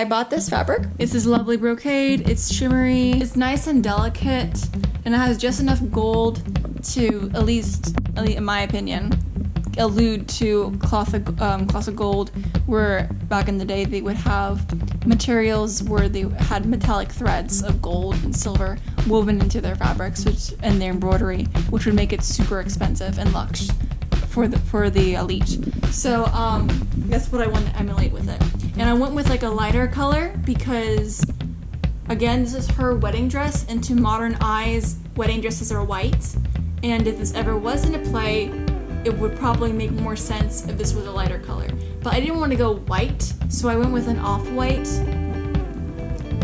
I bought this fabric. It's this lovely brocade. It's shimmery. It's nice and delicate, and it has just enough gold to, at least in my opinion, allude to cloth of gold, where back in the day they would have materials where they had metallic threads of gold and silver woven into their fabrics, and their embroidery, which would make it super expensive and luxe for the elite. So that's what I want to emulate with it. And I went with like a lighter color because, again, this is her wedding dress, and to modern eyes, wedding dresses are white. And if this ever was in a play, it would probably make more sense if this was a lighter color. But I didn't want to go white, so I went with an off-white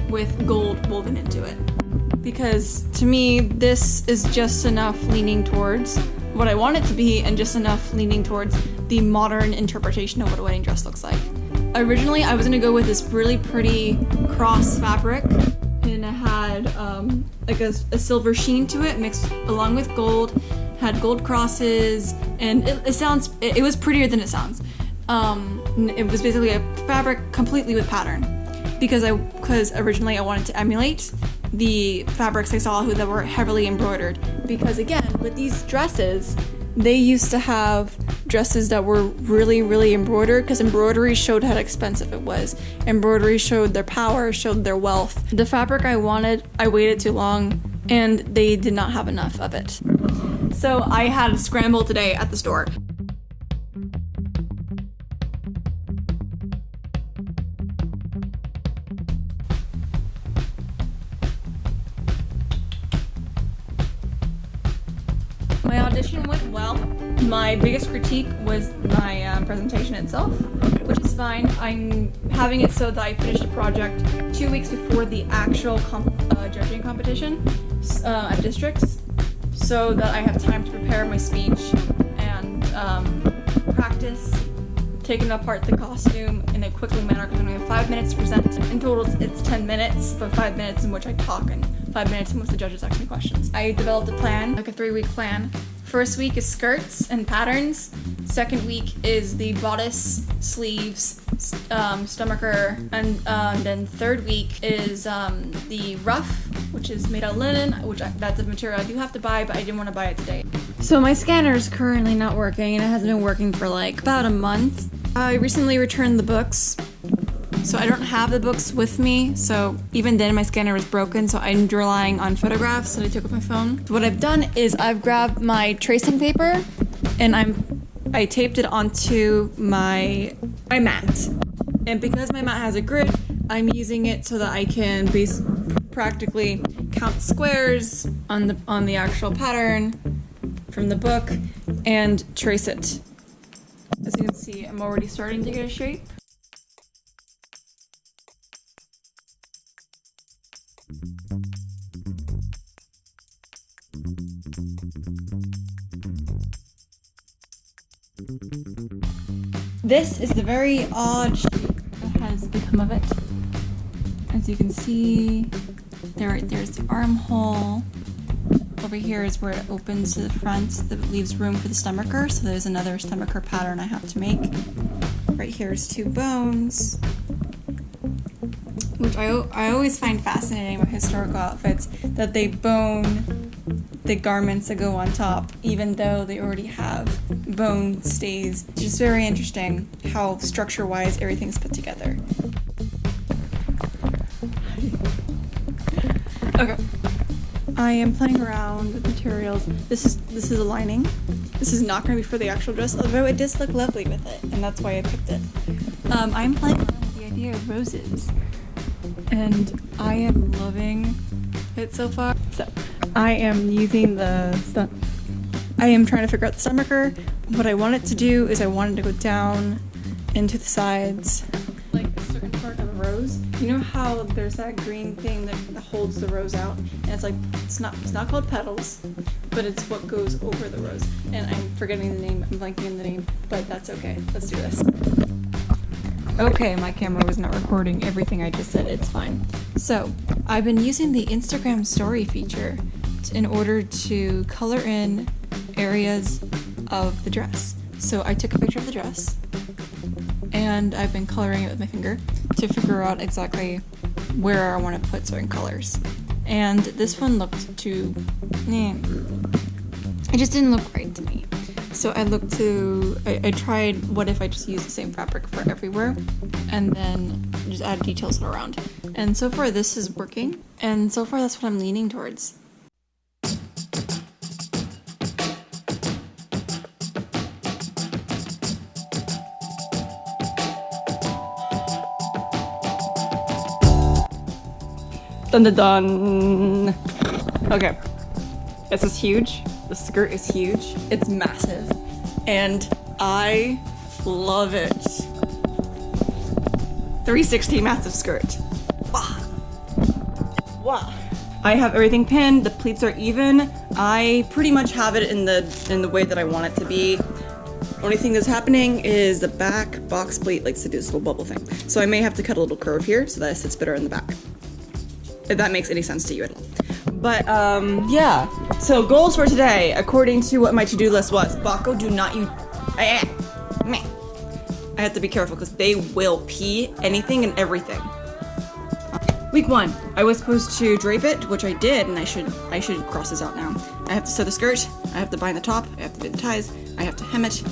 with gold woven into it. Because to me, this is just enough leaning towards what I want it to be, and just enough leaning towards the modern interpretation of what a wedding dress looks like. Originally, I was gonna go with this really pretty cross fabric, and it had like a silver sheen to it mixed along with gold, had gold crosses, and it was prettier than it sounds. It was basically a fabric completely with pattern, because originally I wanted to emulate the fabrics I saw that were heavily embroidered. Because again, with these dresses, they used to have dresses that were really, really embroidered, because embroidery showed how expensive it was. Embroidery showed their power, showed their wealth. The fabric I wanted, I waited too long, and they did not have enough of it. So I had a scramble today at the store. My audition went well. My biggest critique was my presentation itself, which is fine. I'm having it so that I finished a project 2 weeks before the actual judging competition at districts, so that I have time to prepare my speech and practice taking apart the costume in a quick manner, because I'm going to have 5 minutes to present. In total, it's 10 minutes, but 5 minutes in which I talk and 5 minutes in which the judges ask me questions. I developed a plan, like a 3-week plan. First week is skirts and patterns. Second week is the bodice, sleeves, stomacher, and then third week is the ruff, which is made out of linen, that's a material I do have to buy, but I didn't want to buy it today. So my scanner is currently not working, and it hasn't been working for like about a month. I recently returned the books, so I don't have the books with me, so even then my scanner was broken, so I'm relying on photographs that I took with my phone. So what I've done is I've grabbed my tracing paper, and I taped it onto my mat. And because my mat has a grid, I'm using it so that I can practically count squares on the actual pattern from the book and trace it. As you can see, I'm already starting to get a shape. This is the very odd shape that has become of it. As you can see, there's the armhole. Over here is where it opens to the front that leaves room for the stomacher, so there's another stomacher pattern I have to make. Right here is 2 bones, which I always find fascinating with historical outfits, that they bone the garments that go on top, even though they already have bone stays. It's just very interesting how structure-wise everything's put together. Okay. I am playing around with materials. This is a lining. This is not going to be for the actual dress, although it does look lovely with it, and that's why I picked it. I'm playing around with the idea of roses, and I am loving it so far. So I am using I am trying to figure out the stomacher. What I want it to do is I want it to go down into the sides, like a certain part of a rose. You know how there's that green thing that holds the rose out, and it's not called petals, but it's what goes over the rose. And I'm forgetting the name. I'm blanking on the name, but that's okay. Let's do this. Okay, my camera was not recording everything I just said. It's fine. So I've been using the Instagram story feature in order to color in areas of the dress. So I took a picture of the dress, and I've been coloring it with my finger to figure out exactly where I want to put certain colors. And this one looked too, it just didn't look right to me. So I tried, what if I just use the same fabric for everywhere and then just add details around. And so far this is working, and so far that's what I'm leaning towards. Dun dun dun! Okay, this is huge. The skirt is huge. It's massive. And I love it. 360 massive skirt. Wow. Wow. I have everything pinned, the pleats are even. I pretty much have it in the way that I want it to be. Only thing that's happening is the back box pleat likes to do this little bubble thing. So I may have to cut a little curve here so that it sits better in the back. If that makes any sense to you at all. But, yeah. So, goals for today, according to what my to-do list was. Bako, do not use... I have to be careful because they will pee anything and everything. Week 1, I was supposed to drape it, which I did, and I should cross this out now. I have to sew the skirt, I have to bind the top, I have to do the ties, I have to hem it.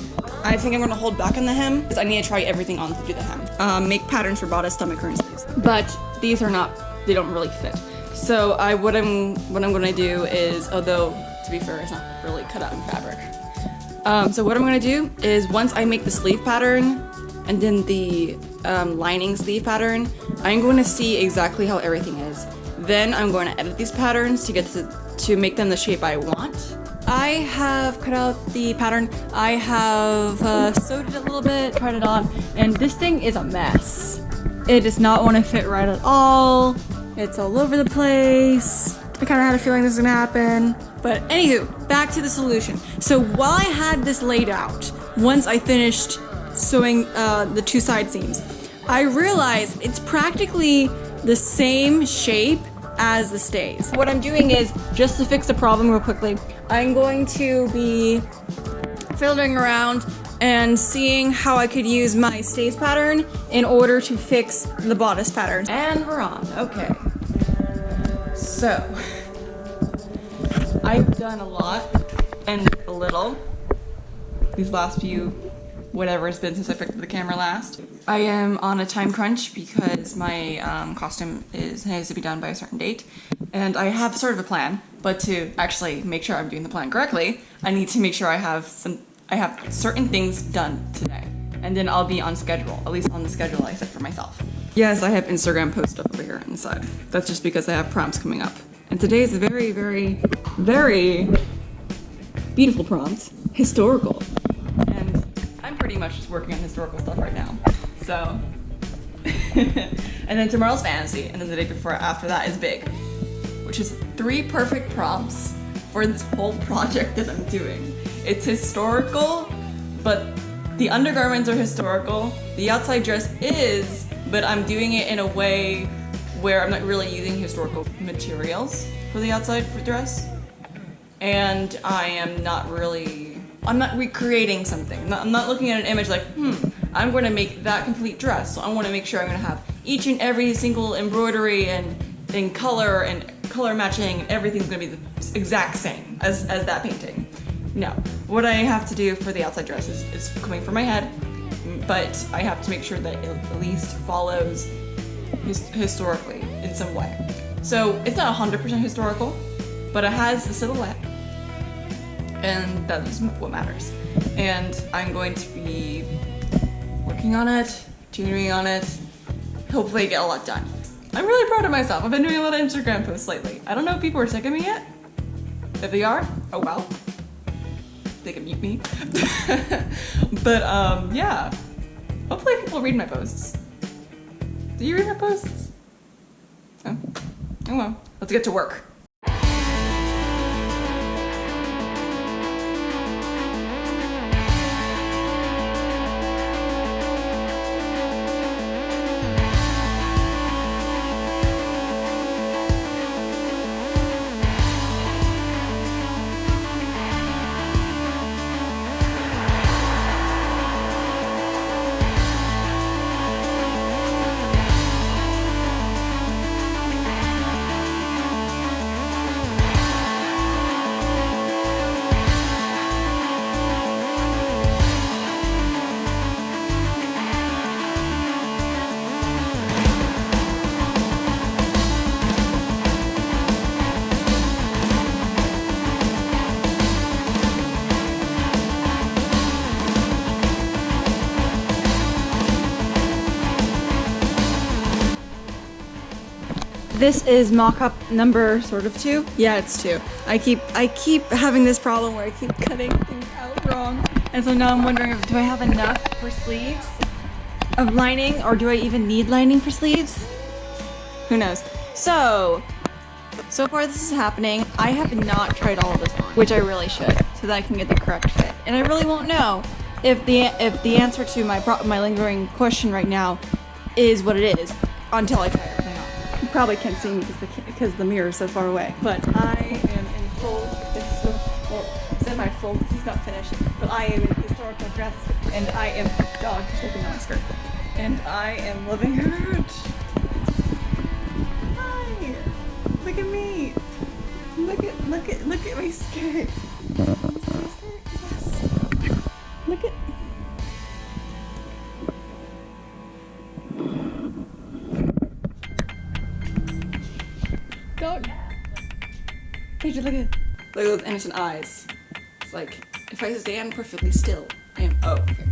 I think I'm gonna hold back on the hem because I need to try everything on to do the hem. Make patterns for bodice, stomach, and sleeves. But these are not, they don't really fit. So what I'm gonna do is, although to be fair, it's not really cut out in fabric. So what I'm gonna do is once I make the sleeve pattern and then the lining sleeve pattern, I'm going to see exactly how everything is. Then I'm going to edit these patterns to get to make them the shape I want. I have cut out the pattern. I have sewed it a little bit, tried it on, and this thing is a mess. It does not want to fit right at all. It's all over the place. I kind of had a feeling this was gonna happen. But anywho, back to the solution. So while I had this laid out, once I finished sewing the two side seams, I realized it's practically the same shape as the stays. What I'm doing is, just to fix the problem real quickly, I'm going to be fiddling around and seeing how I could use my stays pattern in order to fix the bodice pattern. And we're on, okay. So, I've done a lot and a little these last few, whatever it's been since I picked up the camera last. I am on a time crunch because my costume has to be done by a certain date, and I have sort of a plan, but to actually make sure I'm doing the plan correctly, I need to make sure I have certain things done today, and then I'll be on schedule, at least on the schedule I set for myself. Yes, I have Instagram post stuff over here on the side. That's just because I have prompts coming up. And today is a very, very, very beautiful prompt. Historical. And I'm pretty much just working on historical stuff right now. So, and then tomorrow's fantasy, and then the day before after that is big. Which is 3 perfect prompts for this whole project that I'm doing. It's historical, but the undergarments are historical. The outside dress is, but I'm doing it in a way where I'm not really using historical materials for the outside dress. And I'm not recreating something. I'm not looking at an image like, I'm going to make that complete dress. So I want to make sure I'm going to have each and every single embroidery and color matching, and everything's going to be the exact same as that painting. No. What I have to do for the outside dress is coming from my head, but I have to make sure that it at least follows historically in some way. So it's not 100% historical, but it has a silhouette, and that is what matters. And I'm going to be working on it, tuning on it, hopefully get a lot done. I'm really proud of myself. I've been doing a lot of Instagram posts lately. I don't know if people are sick of me yet. If they are, oh well. They can mute me. But yeah. Hopefully people read my posts. Do you read my posts? Oh well. Let's get to work. This is mock-up number sort of 2. Yeah, it's 2. I keep having this problem where I keep cutting things out wrong. And so now I'm wondering if do I have enough for sleeves of lining, or do I even need lining for sleeves? Who knows? So far this is happening. I have not tried all of this on, which I really should, so that I can get the correct fit. And I really won't know if the answer to my lingering question right now is what it is until I try everything on. You probably can't see me because the mirror is so far away. But I am in full, except my full, this is not finished, but I am in historical dress, and I am, dog taking my skirt, and I am loving it. Hi, look at me. Look at my skirt. Yes. Look at. Dog. Paige, look at those innocent eyes. It's like if I stand perfectly still, I am. Oh, okay.